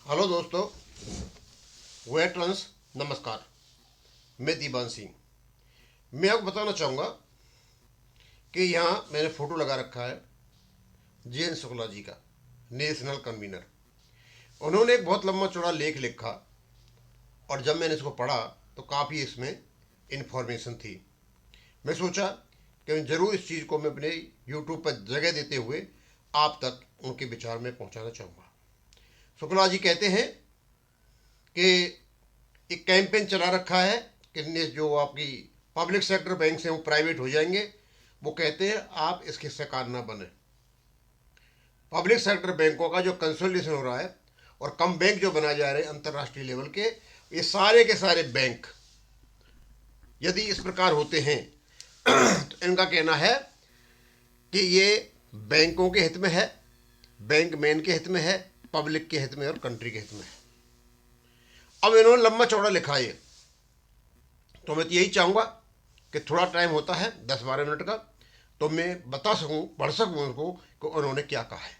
Hello दोस्तों, veterans नमस्कार। मैं दीवान सिंह। मैं आपको बताना चाहूँगा कि यहाँ मैंने फ़ोटो लगा रखा है जे एन शुक्ला जी का, नेशनल कन्वीनर। उन्होंने एक बहुत लंबा चौड़ा लेख लिखा और जब मैंने इसको पढ़ा तो काफ़ी इसमें इन्फॉर्मेशन थी। मैं सोचा कि ज़रूर इस चीज़ को मैं अपने यूट्यूब पर जगह देते हुए आप तक उनके विचार में पहुँचाना चाहूँगा। शुक्ला जी कहते हैं कि एक कैंपेन चला रखा है कि जो आपकी पब्लिक सेक्टर बैंक हैं वो प्राइवेट हो जाएंगे। वो कहते हैं आप इसके शिकार ना बने। पब्लिक सेक्टर बैंकों का जो कंसोलिडेशन हो रहा है और कम बैंक जो बनाए जा रहे हैं अंतर्राष्ट्रीय लेवल के, ये सारे के सारे बैंक यदि इस प्रकार होते हैं तो इनका कहना है कि ये बैंकों के हित में है, बैंक मैन के हित में है, पब्लिक के हित में और कंट्री के हित में है। अब इन्होंने लंबा चौड़ा लिखा है, तो मैं तो यही चाहूँगा कि थोड़ा टाइम होता है 10-12 मिनट का, तो मैं बता सकूँ, पढ़ सकूँ उनको कि उन्होंने क्या कहा है।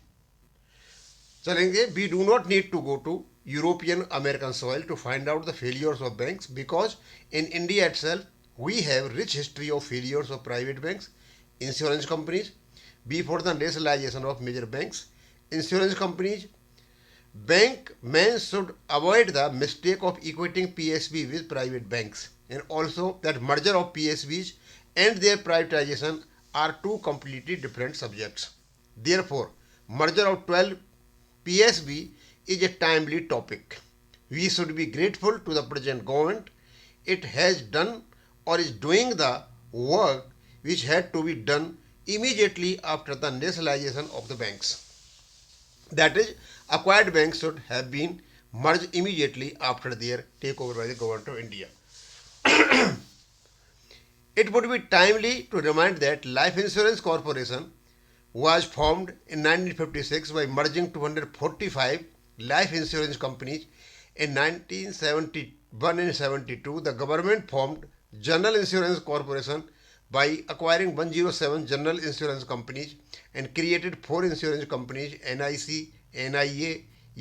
चलेंगे। We do not need to go to European American soil to find out the failures of banks because in India itself we have rich history of failures of private banks, insurance companies before the nationalisation of major banks, insurance companies. Bank men should avoid the mistake of equating PSB with private banks, and also that merger of PSBs and their privatization are two completely different subjects. Therefore, merger of 12 PSB is a timely topic. We should be grateful to the present government. It has done or is doing the work which had to be done immediately after the nationalization of the banks. That is, acquired banks should have been merged immediately after their takeover by the government of India. It would be timely to remind that Life Insurance Corporation was formed in 1956 by merging 245 life insurance companies. In 1971 and 72, the government formed General Insurance Corporation by acquiring 107 general insurance companies and created 4 insurance companies, NIC, NIA,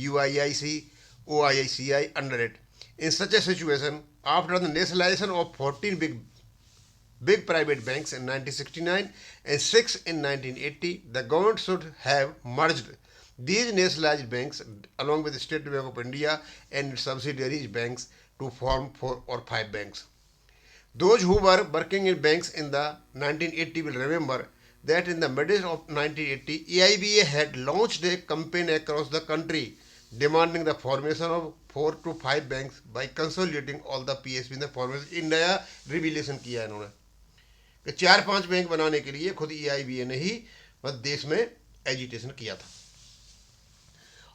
UIIC, OICI under it. In such a situation, after the nationalization of 14 big private banks in 1969 and 6 in 1980, the government should have merged these nationalized banks along with the State Bank of India and its subsidiaries banks to form 4 or 5 banks. Those who were working in banks in the 1980 will remember that in the middle of 1980, AIBA had launched a campaign across the country demanding the formation of 4 to 5 banks by consolidating all the PSB in the formation. एक नया revelation किया इन्होंने कि 4-5 bank बनाने के लिए खुद AIBA ने ही बस देश में एजिटेशन किया था.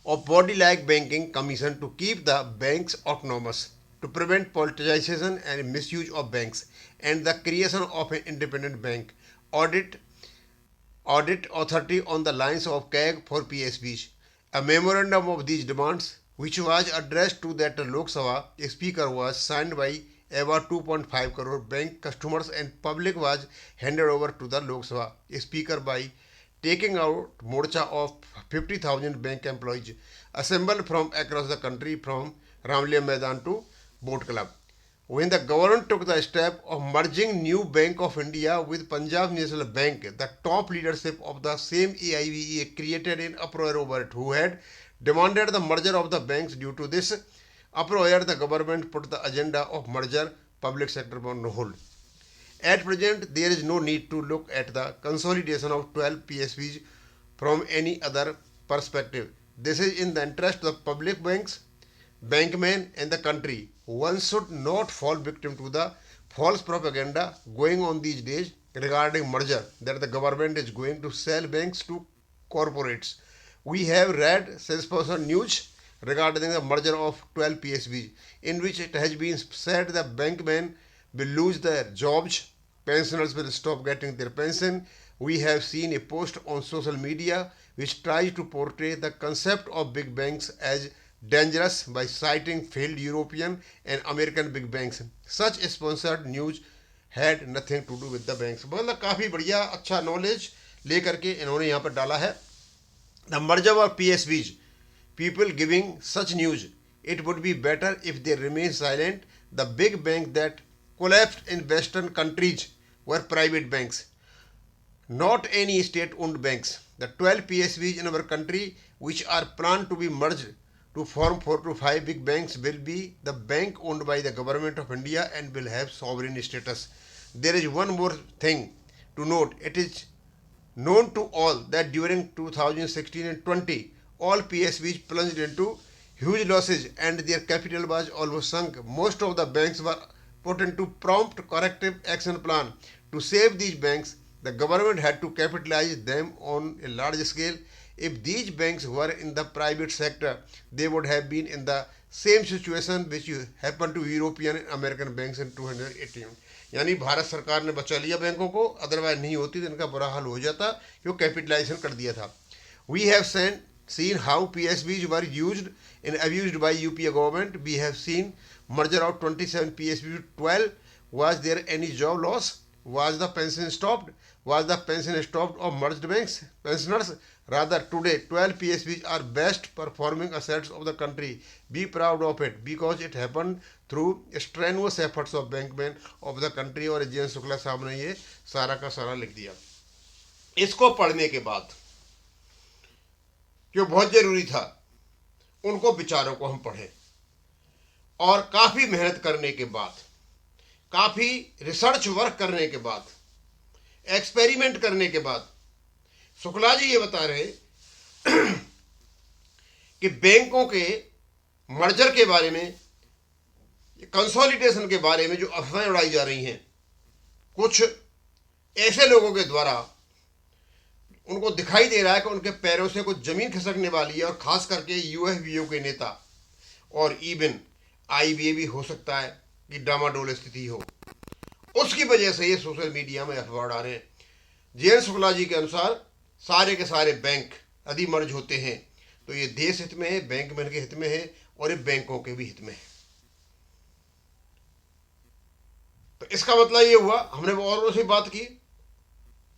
Of body like banking commission to keep the banks autonomous, to prevent politicization and misuse of banks, and the creation of an independent bank audit authority on the lines of CAG for PSBs. A memorandum of these demands, which was addressed to that Lok Sabha speaker, was signed by about 2.5 crore bank customers, and public was handed over to the Lok Sabha speaker by taking out morcha of 50,000 bank employees assembled from across the country from Ramliya Maidan to Boat Club. When the government took the step of merging New Bank of India with Punjab National Bank, the top leadership of the same AIBA created an uproar over it, who had demanded the merger of the banks. Due to this uproar, the government put the agenda of merger public sector on hold. At present, there is no need to look at the consolidation of 12 PSBs from any other perspective. This is in the interest of the public banks, bankmen, and the country. One should not fall victim to the false propaganda going on these days regarding merger, that the government is going to sell banks to corporates. We have read salesperson news regarding the merger of 12 PSBs, in which it has been said that bankmen will lose their jobs, pensioners will stop getting their pension. We have seen a post on social media which tries to portray the concept of big banks as dangerous by citing failed European and American big banks. Such sponsored news had nothing to do with the banks. मतलब काफ़ी बढ़िया अच्छा knowledge लेकर के इन्होंने यहाँ पर डाला है. The merger of PSBs. people giving such news. It would be better if they remain silent. The big banks that collapsed in Western countries were private banks, not any state-owned banks. The 12 PSBs in our country, which are planned to be merged to form 4 to 5 big banks, will be the bank owned by the government of India and will have sovereign status. There is one more thing to note. It is known to all that during 2016 and 20, all PSBs plunged into huge losses and their capital was almost sunk. Most of the banks were put into prompt corrective action plan. To save these banks, the government had to capitalize them on a large scale. If these banks were in the private sector, they would have been in the same situation which happened to European and American banks in 218. यानी भारत सरकार ने बचा लिया बैंकों को, otherwise नहीं होती तो इनका बुरा हाल हो जाता, क्यों कैपिटलाइजेशन कर दिया था. We have seen how PSBs were used and abused by UPA government. We have seen merger of 27 PSBs to 12. Was there any job loss? Was the pension stopped? Was the pension stopped of merged banks? Pensioners? Rather, today 12 PSBs are best performing assets of the country. Be proud of it because it happened through strenuous efforts of bankmen of the country. और जयंत शुक्ला साहब ने ये सारा का सारा लिख दिया. इसको पढ़ने के बाद जो बहुत जरूरी था, उनको विचारों को हम पढ़ें और काफ़ी मेहनत करने के बाद, काफ़ी रिसर्च वर्क करने के बाद, एक्सपेरिमेंट करने के बाद शुक्ला जी ये बता रहे कि बैंकों के मर्जर के बारे में, कंसोलिडेशन के बारे में जो अफवाहें उड़ाई जा रही हैं, कुछ ऐसे लोगों के द्वारा उनको दिखाई दे रहा है कि उनके पैरों से कुछ जमीन खिसकने वाली है, और खास करके यूएफबीओ के नेता और इवन आईबीए भी हो सकता है कि डामाडोल स्थिति हो, उसकी वजह से ये सोशल मीडिया में अफवाह उड़ा रहे हैं. जयंत शुक्ला जी के अनुसार सारे के सारे बैंक यदि मर्ज होते हैं तो ये देश हित में है, बैंकमैन के हित में है और ये बैंकों के भी हित में है. तो इसका मतलब ये हुआ, हमने और से बात की,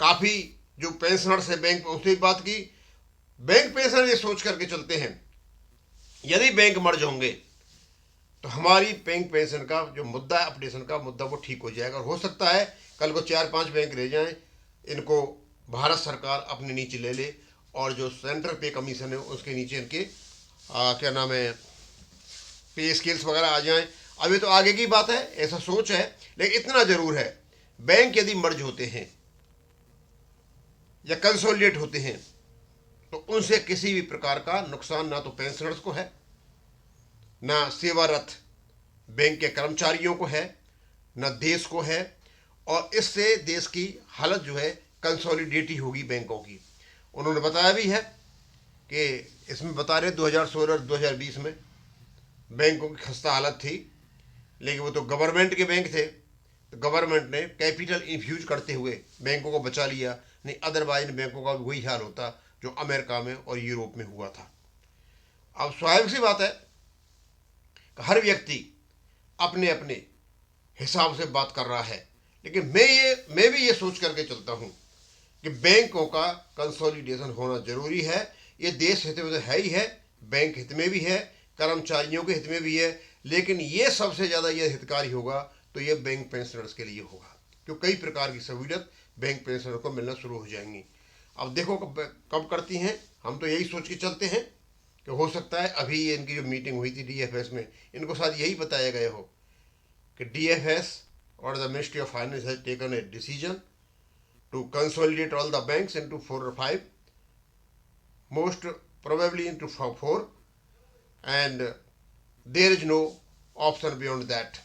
काफ़ी जो पेंशनर्स है बैंक उनसे बात की. बैंक पेंशनर ये सोच करके चलते हैं यदि बैंक मर्ज होंगे तो हमारी बैंक पेंशन का जो मुद्दा है, अपडेशन का मुद्दा, वो ठीक हो जाएगा. और हो सकता है कल को 4-5 बैंक रह जाएं, इनको भारत सरकार अपने नीचे ले ले और जो सेंट्रल पे कमीशन है उसके नीचे इनके क्या नाम है, पे स्केल्स वगैरह आ जाएं. अभी तो आगे की बात है, ऐसा सोच है, लेकिन इतना जरूर है, बैंक यदि मर्ज होते हैं या कंसोलिडेट होते हैं तो उनसे किसी भी प्रकार का नुकसान ना तो पेंशनर्स को है, ना सेवारत बैंक के कर्मचारियों को है, ना देश को है. और इससे देश की हालत जो है कंसोलिडेट ही होगी बैंकों की. उन्होंने बताया भी है कि इसमें बता रहे 2016 और 2020 में बैंकों की खस्ता हालत थी, लेकिन वो तो गवर्नमेंट के बैंक थे, तो गवर्नमेंट ने कैपिटल इन्फ्यूज करते हुए बैंकों को बचा लिया. नहीं अदरवाइज बैंकों का भी वही हाल होता जो अमेरिका में और यूरोप में हुआ था. अब स्वाभाविक सी बात है कि हर व्यक्ति अपने अपने हिसाब से बात कर रहा है, लेकिन मैं भी ये सोच करके चलता हूँ कि बैंकों का कंसोलिडेशन होना जरूरी है. ये देश हित में तो है ही है, बैंक हित में भी है, कर्मचारियों के हित में भी है, लेकिन ये सबसे ज़्यादा ये हितकारी होगा तो ये बैंक पेंशनर्स के लिए होगा, क्योंकि कई प्रकार की सहूलियत बैंक पेंशनर को मिलना शुरू हो जाएंगी. अब देखो कब करती हैं, हम तो यही सोच के चलते हैं कि हो सकता है अभी ये इनकी जो मीटिंग हुई थी डीएफएस में, इनको शायद यही बताया गया हो कि डीएफएस और the ministry of finance has taken a decision to consolidate all the banks into 4 or 5, most probably into 4, and there is no option beyond that.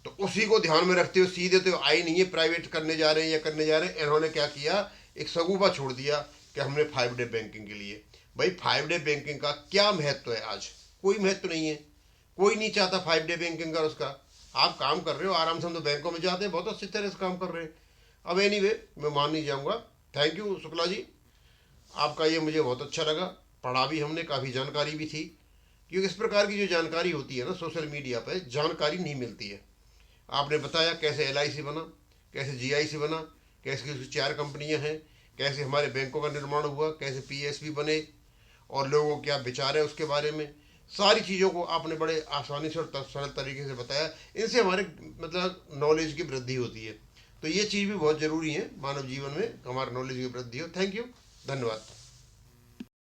तो उसी को ध्यान में रखते हुए सीधे तो आई नहीं है प्राइवेट करने जा रहे हैं या करने जा रहे हैं. इन्होंने क्या किया, एक सगुफा छोड़ दिया कि हमने 5 डे बैंकिंग के लिए. भाई 5 डे बैंकिंग का क्या महत्व है? आज कोई महत्व नहीं है, कोई नहीं चाहता 5 डे बैंकिंग का. उसका आप काम कर रहे हो आराम से, हम तो बैंकों में जाते हैं, बहुत अच्छी तरह से काम कर रहे हैं. अब एनीवे मैं मान नहीं जाऊँगा. थैंक यू शुक्ला जी, आपका ये मुझे बहुत अच्छा लगा, पढ़ा भी हमने, काफ़ी जानकारी भी थी, क्योंकि इस प्रकार की जो जानकारी होती है ना सोशल मीडिया पर, जानकारी नहीं मिलती है. आपने बताया कैसे LIC बना, कैसे GIC बना, कैसे उसकी 4 कंपनियां हैं, कैसे हमारे बैंकों का निर्माण हुआ, कैसे PSB बने, और लोगों के क्या विचार है उसके बारे में, सारी चीज़ों को आपने बड़े आसानी से और सरल तरीके से बताया। इनसे हमारे मतलब नॉलेज की वृद्धि होती है। तो ये चीज़ भी बहुत ज़रूरी है मानव जीवन में, हमारे नॉलेज की वृद्धि हो। थैंक यू, धन्यवाद।